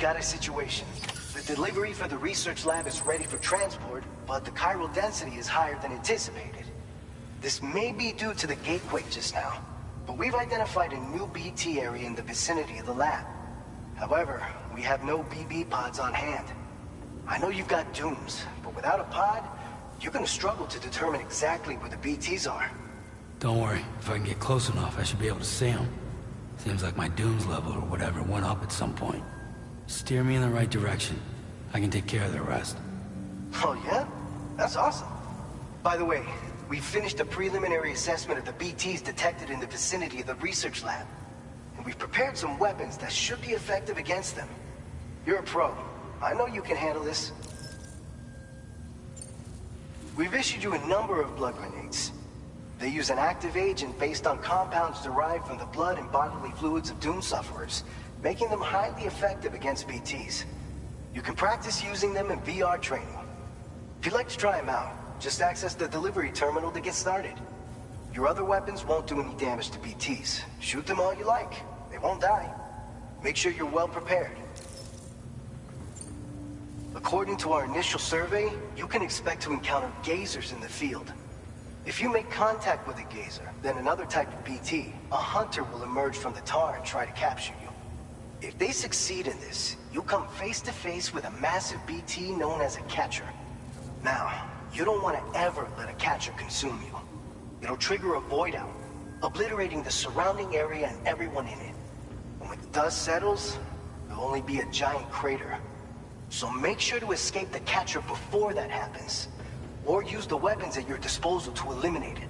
got a situation. The delivery for the research lab is ready for transport, but the chiral density is higher than anticipated. This may be due to the gateway just now, but we've identified a new BT area in the vicinity of the lab. However, we have no BB pods on hand. I know you've got dooms, but without a pod, you're gonna struggle to determine exactly where the BTs are. Don't worry, if I can get close enough, I should be able to see them. Seems like my dooms level or whatever went up at some point. Steer me in the right direction. I can take care of the rest. Oh yeah? That's awesome. By the way, we finished a preliminary assessment of the BTs detected in the vicinity of the research lab. And we've prepared some weapons that should be effective against them. You're a pro. I know you can handle this. We've issued you a number of blood grenades. They use an active agent based on compounds derived from the blood and bodily fluids of Doom sufferers, making them highly effective against BTs. You can practice using them in VR training. If you'd like to try them out, just access the delivery terminal to get started. Your other weapons won't do any damage to BTs. Shoot them all you like. They won't die. Make sure you're well prepared. According to our initial survey, you can expect to encounter gazers in the field. If you make contact with a gazer, then another type of BT, a hunter will emerge from the tar and try to capture you. If they succeed in this, you'll come face to face with a massive BT known as a catcher. Now, you don't want to ever let a catcher consume you. It'll trigger a void out, obliterating the surrounding area and everyone in it. And when the dust settles, there'll only be a giant crater. So make sure to escape the catcher before that happens. Or use the weapons at your disposal to eliminate it.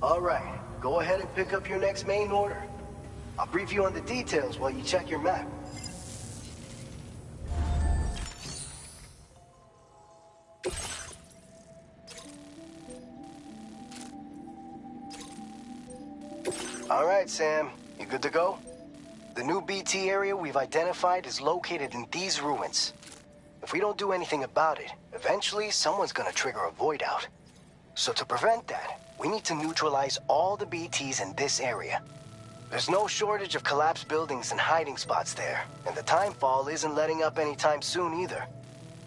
Alright, go ahead and pick up your next main order. I'll brief you on the details while you check your map. Alright, Sam. You good to go? The new BT area we've identified is located in these ruins. If we don't do anything about it, eventually someone's gonna trigger a void out. So to prevent that, we need to neutralize all the BTs in this area. There's no shortage of collapsed buildings and hiding spots there, and the timefall isn't letting up anytime soon either.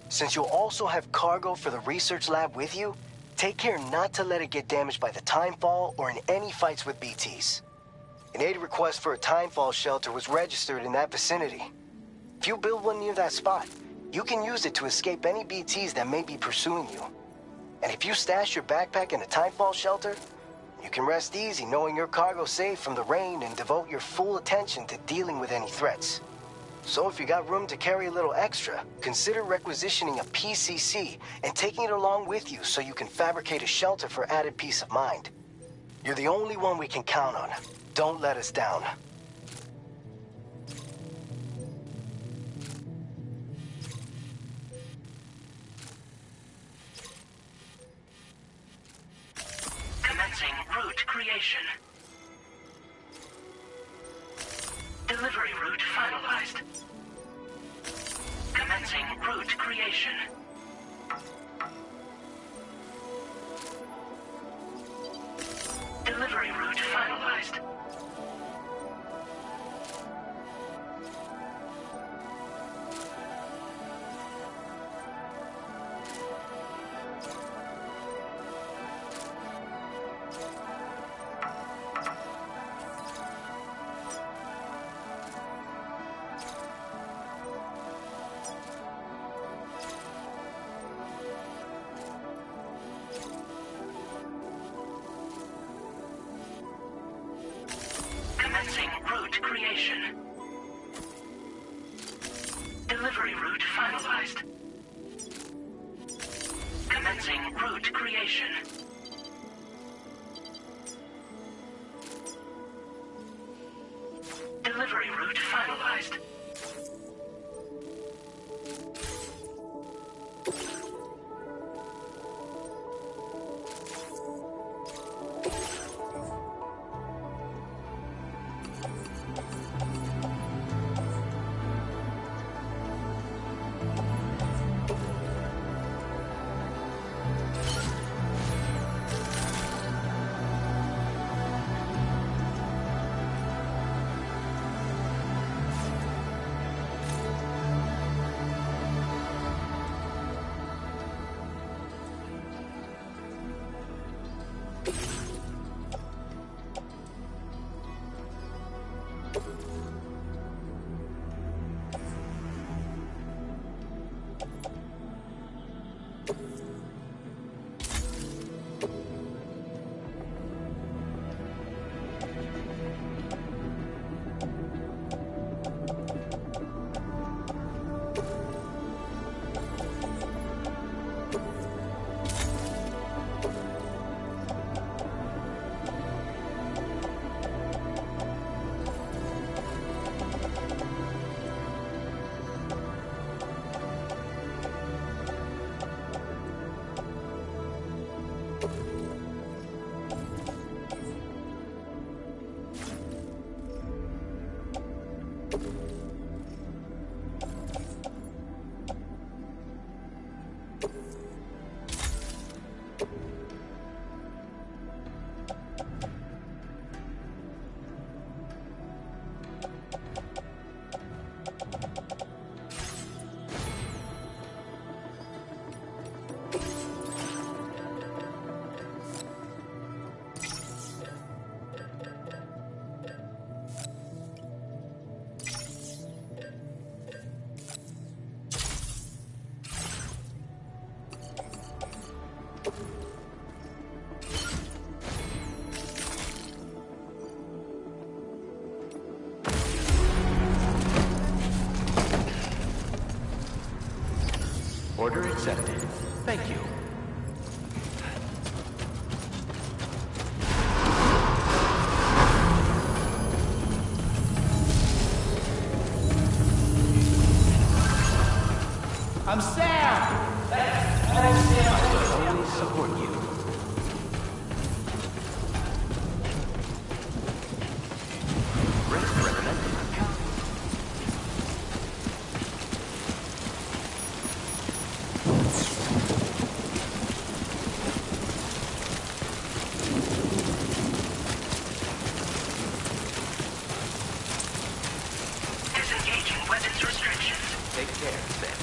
Since you'll also have cargo for the research lab with you, take care not to let it get damaged by the timefall or in any fights with BTs. An aid request for a timefall shelter was registered in that vicinity. If you build one near that spot, you can use it to escape any BTs that may be pursuing you. And if you stash your backpack in a timefall shelter, you can rest easy knowing your cargo's safe from the rain and devote your full attention to dealing with any threats. So if you got room to carry a little extra, consider requisitioning a PCC and taking it along with you so you can fabricate a shelter for added peace of mind. You're the only one we can count on. Don't let us down. Commencing route creation. Delivery route finalized. Commencing route creation. Delivery route finalized. Commencing route creation. Delivery route finalized. Commencing route creation. Delivery route finalized. Order accepted. Thank you. I'm Sam! I will always support you. Rest recommended. Disengaging weapons restrictions. Take care, Sam.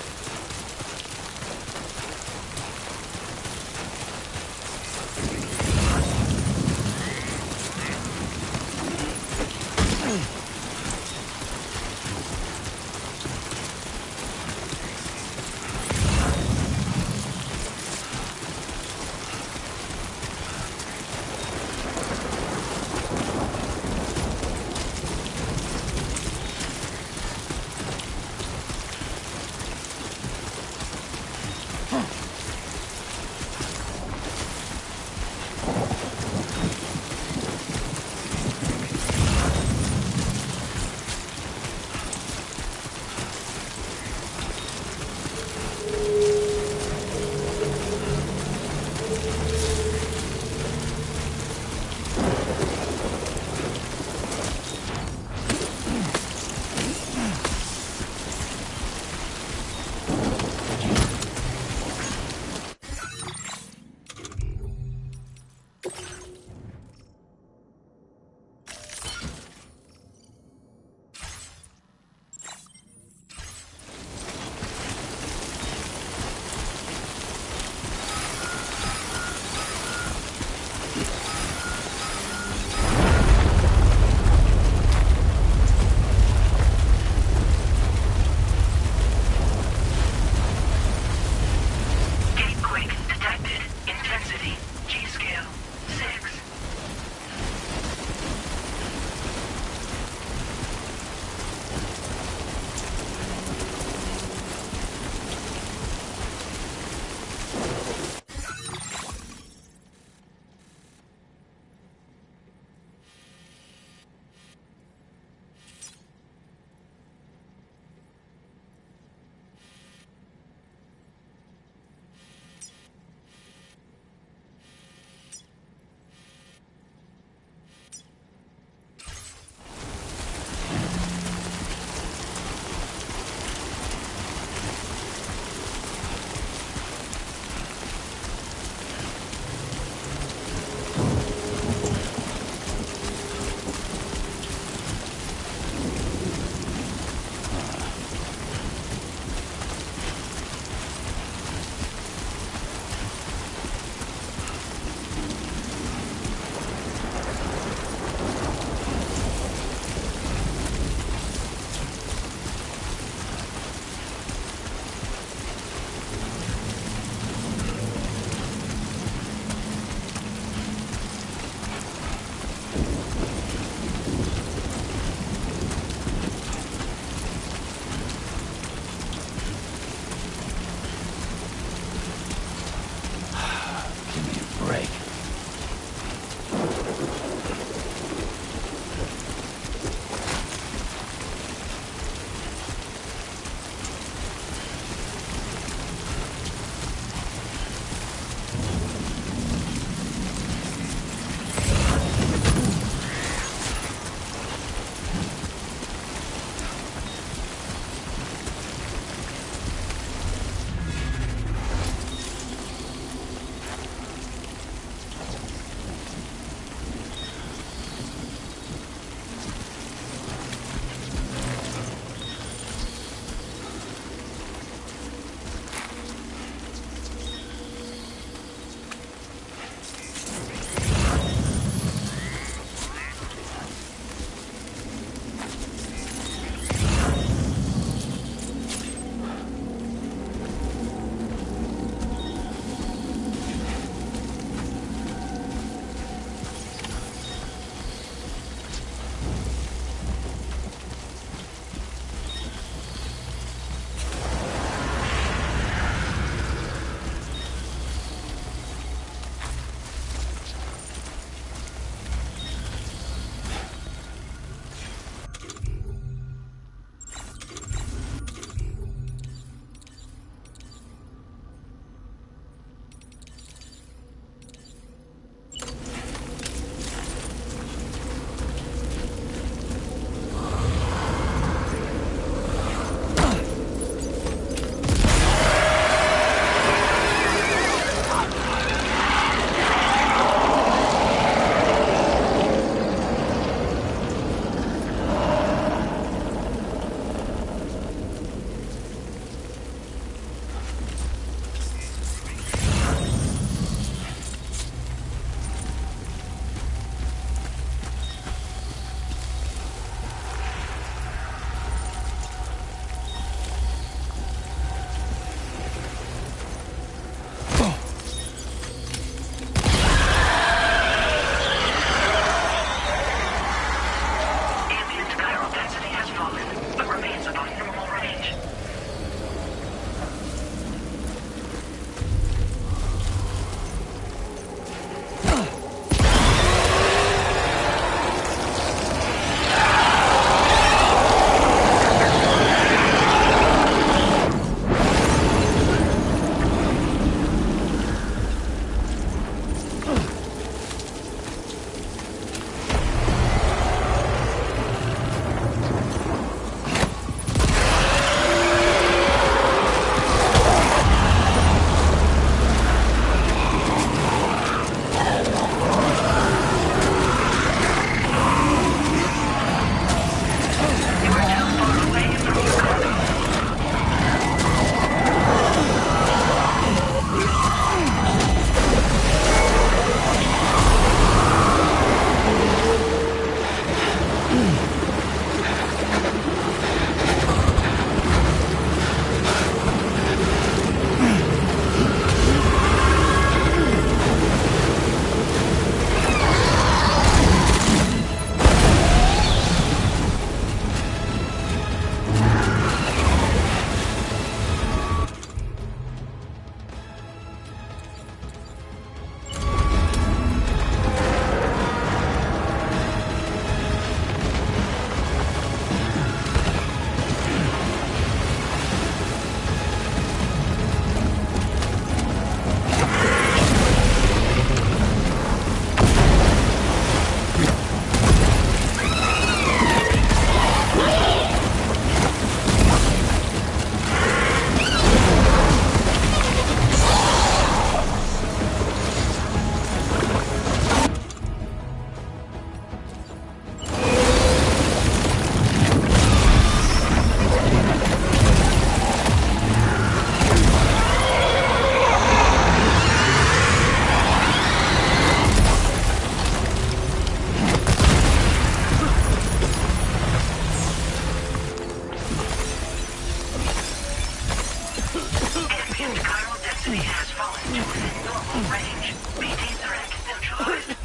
Range. BT threat neutralized.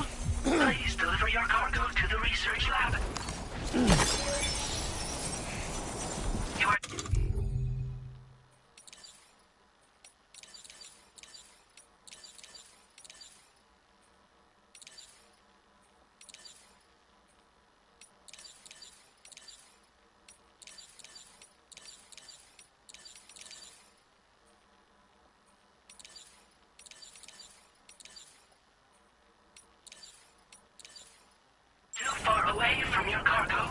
Please deliver your cargo to the research lab. You are... too far away from your cargo.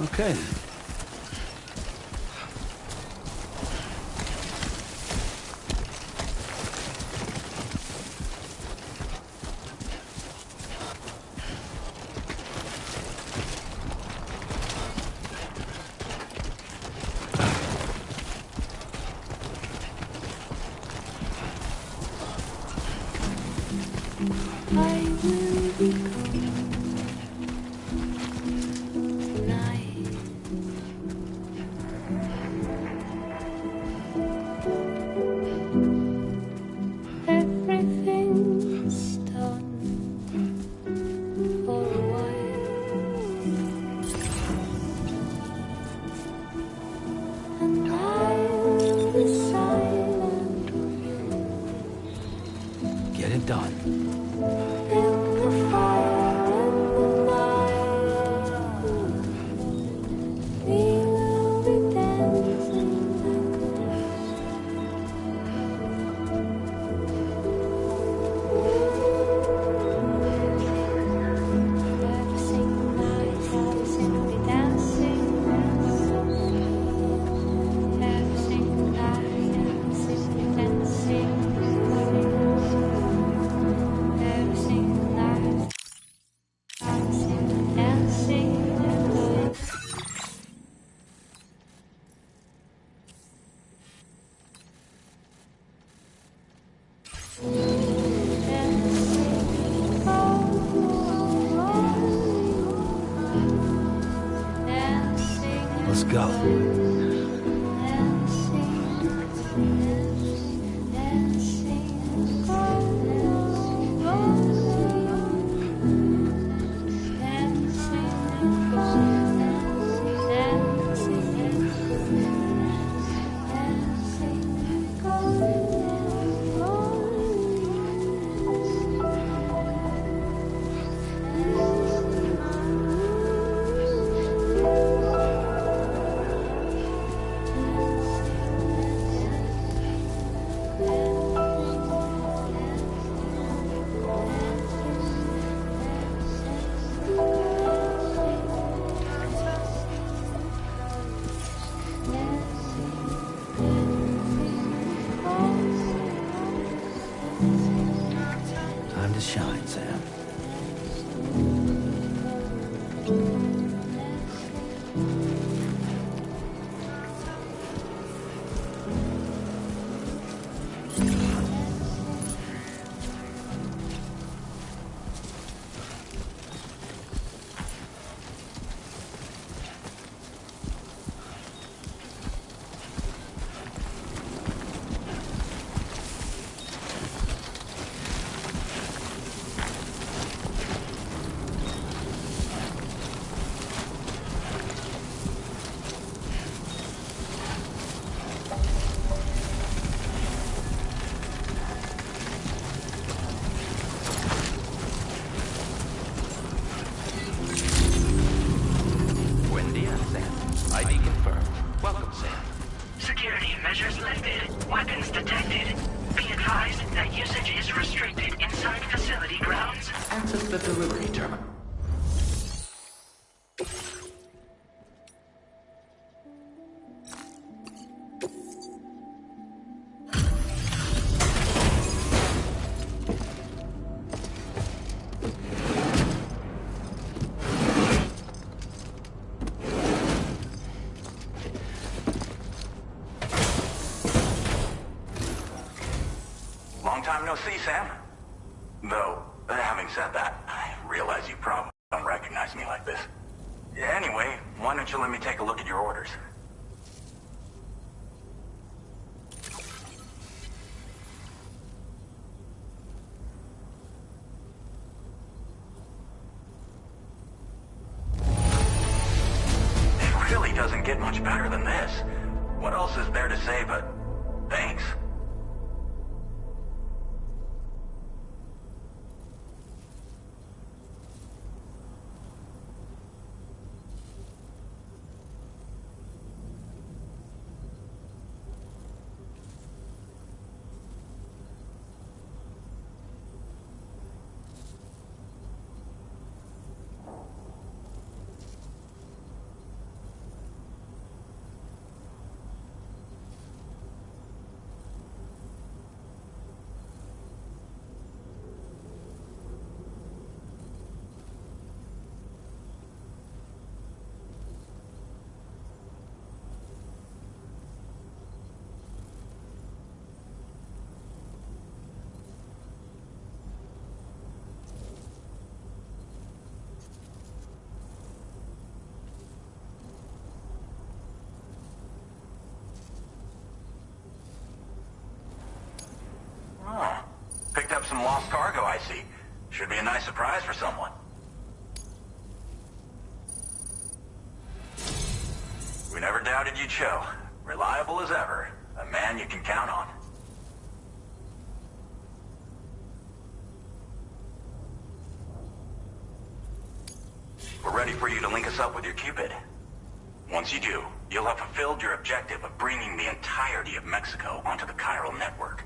Okay then. I will get it done. Let's go. Time to shine, Sam. ID confirmed. Welcome, Sam. Security measures lifted. Weapons detected. Be advised that usage is restricted inside facility grounds. Access the delivery terminal. Long time no see, Sam. Though, having said that, I realize you probably don't recognize me like this. Anyway, why don't you let me take a look at your orders? It really doesn't get much better than this. What else is there to say but thanks? Oh, picked up some lost cargo, I see. Should be a nice surprise for someone. We never doubted you'd show. Reliable as ever. A man you can count on. we're ready for you to link us up with your Cupid. Once you do, you'll have fulfilled your objective of bringing the entirety of Mexico onto the chiral network.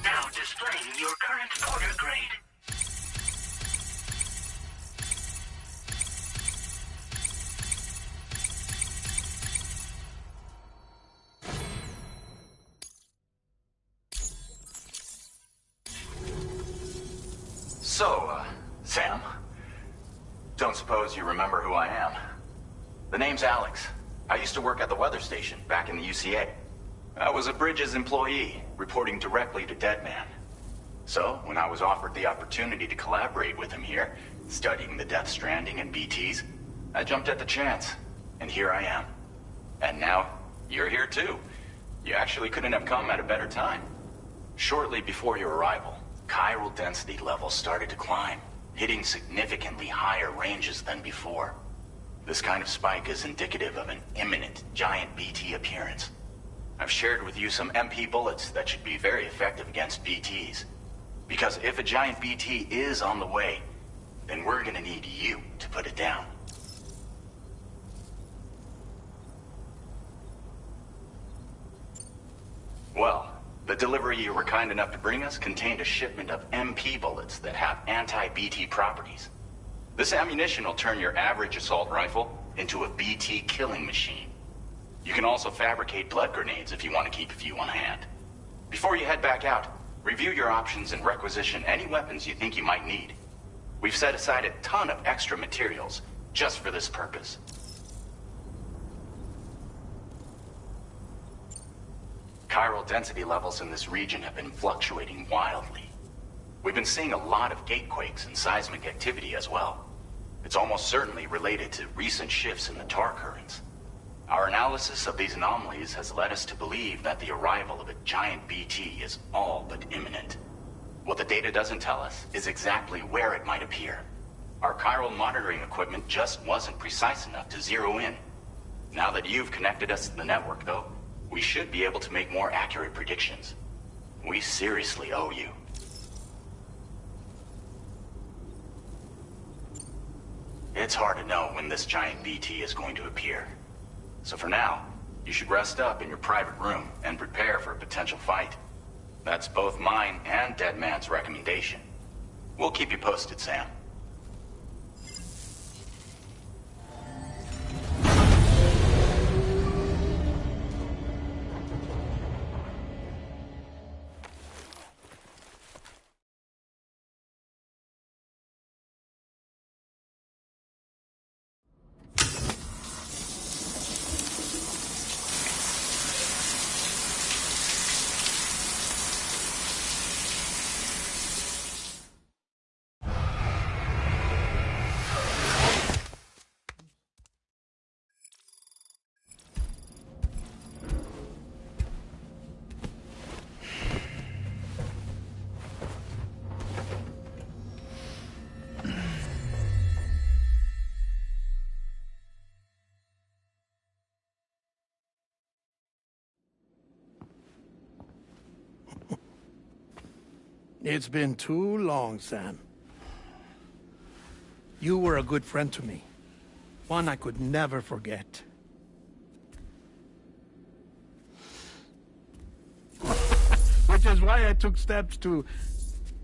Now displaying your current order grade. So, Sam, don't suppose you remember who I am? The name's Alex. I used to work at the weather station back in the UCA. I was a Bridges employee, reporting directly to Deadman. So, when I was offered the opportunity to collaborate with him here, studying the Death Stranding and BTs, I jumped at the chance, and here I am. And now, you're here too. You actually couldn't have come at a better time. Shortly before your arrival, chiral density levels started to climb, hitting significantly higher ranges than before. This kind of spike is indicative of an imminent giant BT appearance. I've shared with you some MP bullets that should be very effective against BTs. Because if a giant BT is on the way, then we're gonna need you to put it down. Well, the delivery you were kind enough to bring us contained a shipment of MP bullets that have anti-BT properties. This ammunition will turn your average assault rifle into a BT killing machine. You can also fabricate blood grenades if you want to keep a few on hand. Before you head back out, review your options and requisition any weapons you think you might need. We've set aside a ton of extra materials just for this purpose. Chiral density levels in this region have been fluctuating wildly. We've been seeing a lot of gatequakes and seismic activity as well. It's almost certainly related to recent shifts in the tar currents. Our analysis of these anomalies has led us to believe that the arrival of a giant BT is all but imminent. What the data doesn't tell us is exactly where it might appear. Our chiral monitoring equipment just wasn't precise enough to zero in. Now that you've connected us to the network, though, we should be able to make more accurate predictions. We seriously owe you. It's hard to know when this giant BT is going to appear. So for now, you should rest up in your private room and prepare for a potential fight. That's both mine and Deadman's recommendation. We'll keep you posted, Sam. It's been too long, Sam. You were a good friend to me. One I could never forget. Which is why I took steps to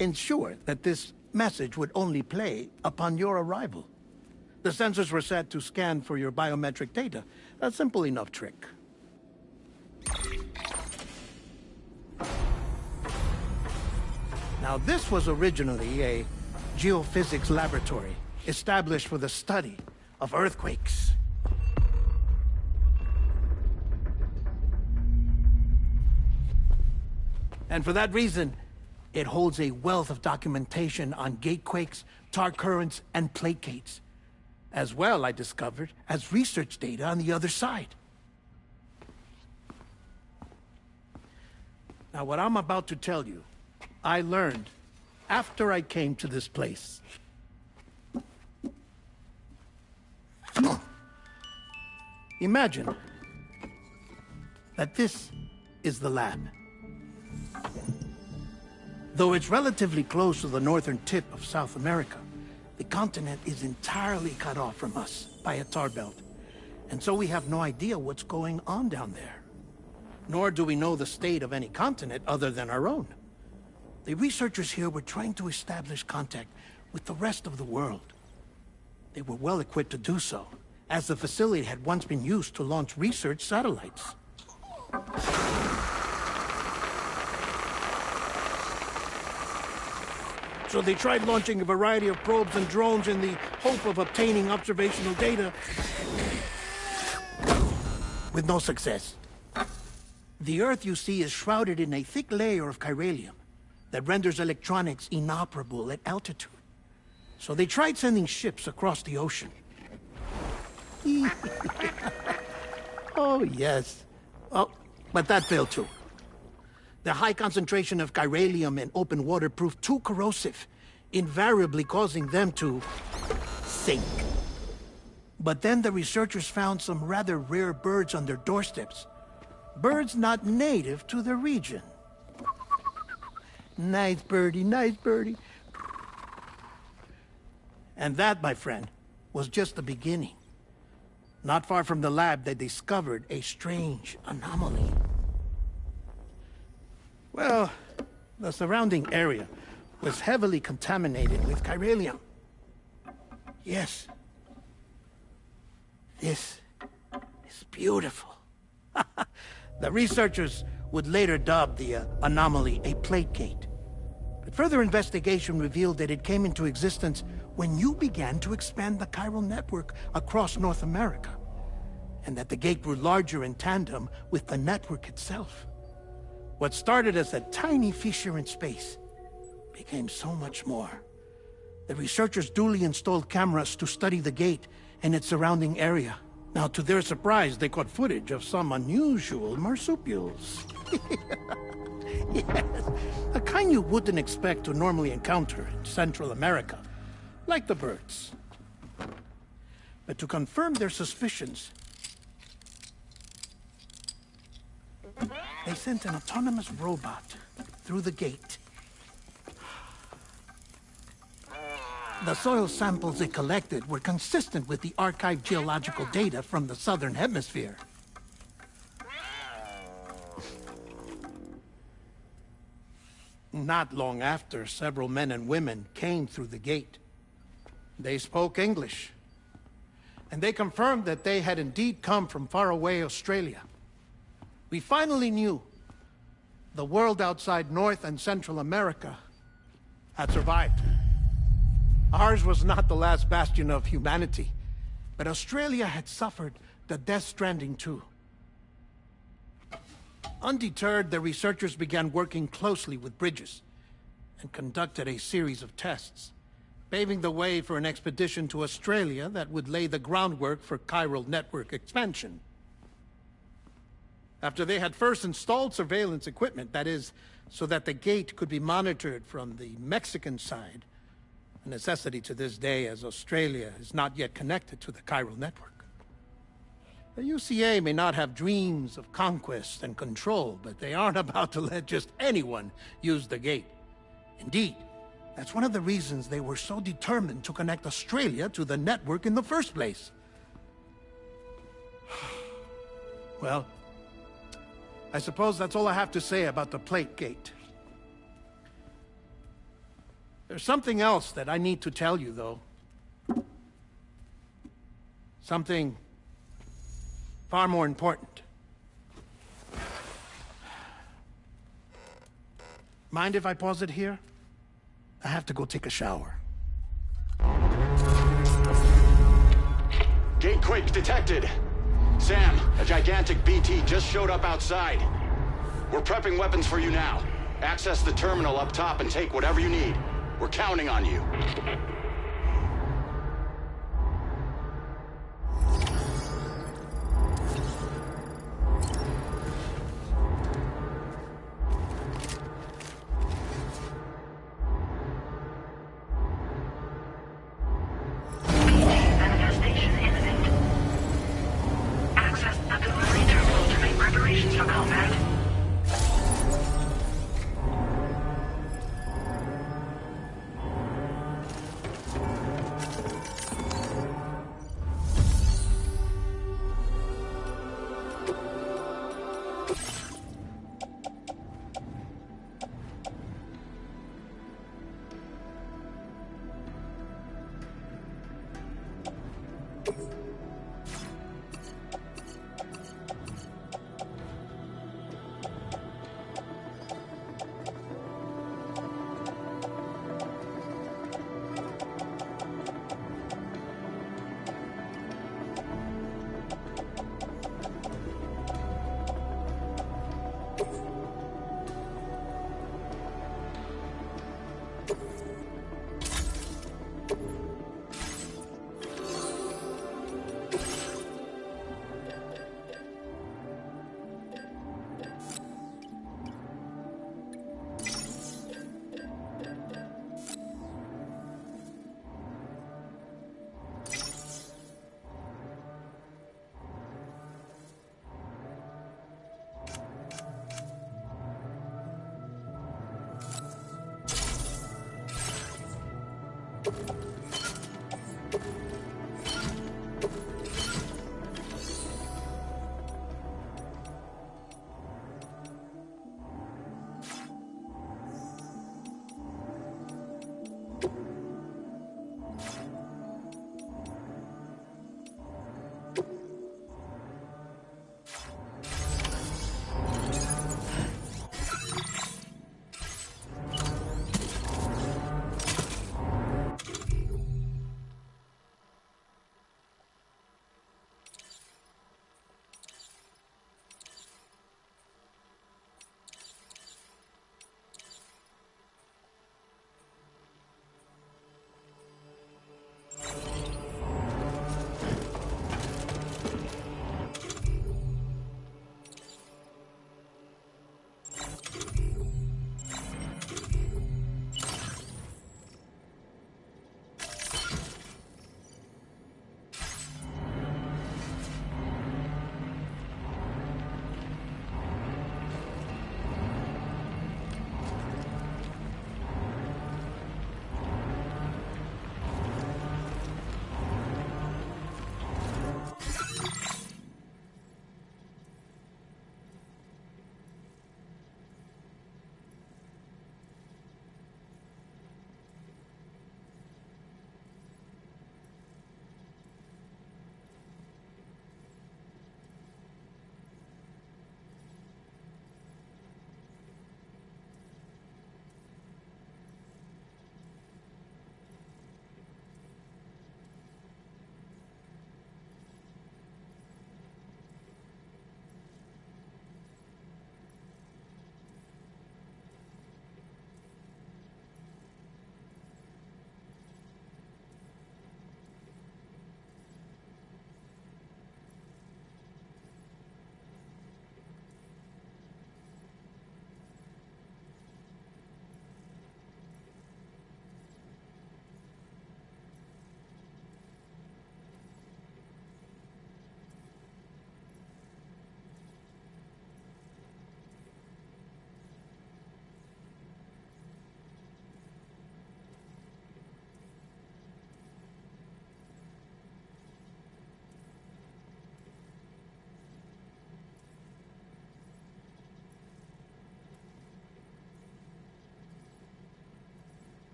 ensure that this message would only play upon your arrival. The sensors were set to scan for your biometric data. A simple enough trick. Now, this was originally a geophysics laboratory established for the study of earthquakes. And for that reason, it holds a wealth of documentation on gatequakes, tar currents, and placates. As well, I discovered, as research data on the other side. Now, what I'm about to tell you, I learned after I came to this place. Imagine that this is the lab. Though it's relatively close to the northern tip of South America, the continent is entirely cut off from us by a tar belt. And so we have no idea what's going on down there. Nor do we know the state of any continent other than our own. The researchers here were trying to establish contact with the rest of the world. They were well equipped to do so, as the facility had once been used to launch research satellites. So they tried launching a variety of probes and drones in the hope of obtaining observational data, with no success. The Earth, you see, is shrouded in a thick layer of chiralium that renders electronics inoperable at altitude. So they tried sending ships across the ocean. Oh, yes. Oh, but that failed too. The high concentration of chiralium in open water proved too corrosive, invariably causing them to sink. But then the researchers found some rather rare birds on their doorsteps. Birds not native to the region. Nice birdie, nice birdie. And that, my friend, was just the beginning. Not far from the lab, they discovered a strange anomaly. Well, the surrounding area was heavily contaminated with chiralium. Yes. This is beautiful. The researchers would later dub the anomaly a plate gate. But further investigation revealed that it came into existence when you began to expand the chiral network across North America, and that the gate grew larger in tandem with the network itself. What started as a tiny fissure in space became so much more. The researchers duly installed cameras to study the gate and its surrounding area. Now, to their surprise, they caught footage of some unusual marsupials. Yes, a kind you wouldn't expect to normally encounter in Central America, like the birds. But to confirm their suspicions, they sent an autonomous robot through the gate. The soil samples it collected were consistent with the archived geological data from the southern hemisphere. Not long after, several men and women came through the gate. They spoke English, and they confirmed that they had indeed come from faraway Australia. We finally knew the world outside North and Central America had survived. Ours was not the last bastion of humanity, but Australia had suffered the death stranding too. Undeterred, the researchers began working closely with Bridges and conducted a series of tests, paving the way for an expedition to Australia that would lay the groundwork for chiral network expansion. After they had first installed surveillance equipment, that is, so that the gate could be monitored from the Mexican side, a necessity to this day as Australia is not yet connected to the chiral network. The UCA may not have dreams of conquest and control, but they aren't about to let just anyone use the gate. Indeed, that's one of the reasons they were so determined to connect Australia to the network in the first place. Well, I suppose that's all I have to say about the plate gate. There's something else that I need to tell you, though. Something far more important. Mind if I pause it here? I have to go take a shower. Gate quake detected. Sam, a gigantic BT just showed up outside. We're prepping weapons for you now. Access the terminal up top and take whatever you need. We're counting on you. Manifestation imminent. Access the delivery terminal to make preparations for combat.